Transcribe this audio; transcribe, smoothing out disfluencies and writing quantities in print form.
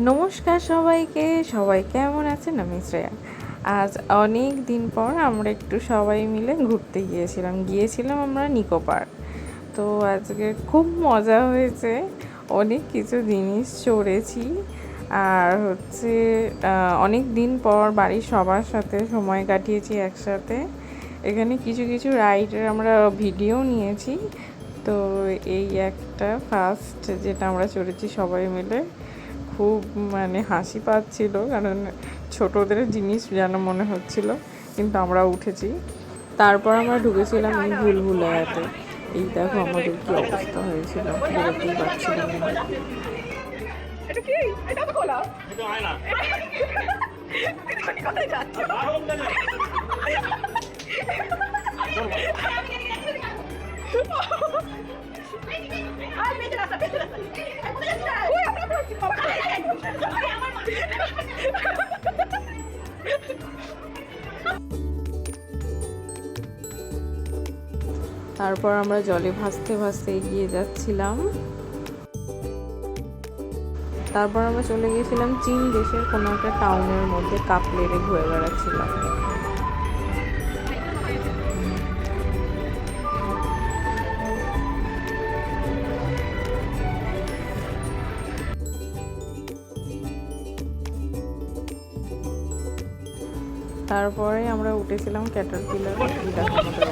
নমস্কার সবাইকে, সবাই কেমন আছেন? আমি শ্রেয়া। আজ অনেক দিন পর আমরা একটু সবাই মিলে ঘুরতে গিয়েছিলাম আমরা নিকো পার্ক। তো আজকে খুব মজা হয়েছে, অনেক কিছু জিনিস চড়েছি। আর অনেক দিন পর বাড়ির সবার সাথে সময় কাটিয়েছি একসাথে। এখানে কিছু কিছু রাইডের আমরা ভিডিও নিয়েছি। তো এই একটা ফার্স্ট যেটা আমরা চড়েছি সবাই মিলে, খুব হাসি পাচ্ছিল, কারণ ছোটদের জিনিস যেন মনে হচ্ছিল, কিন্তু আমরা উঠেছি। তারপর আমরা ঢুকেছিলাম এই ভুলভুলাইয়াতে। এই দেখো আমাদের কি অবস্থা হয়েছিল, বেরোতেই পারছিলাম না। তারপর আমরা জলে ভাসতে ভাসতে এগিয়ে যাচ্ছিলাম। তারপর আমরা চলে গিয়েছিলাম চীন দেশের কোনো একটা টাউনের মধ্যে, কাপ লেরে ঘুরে বেড়াচ্ছিলাম। তারপরে আমরা উঠেছিলাম ক্যাটারপিলার। দেখো আমাদের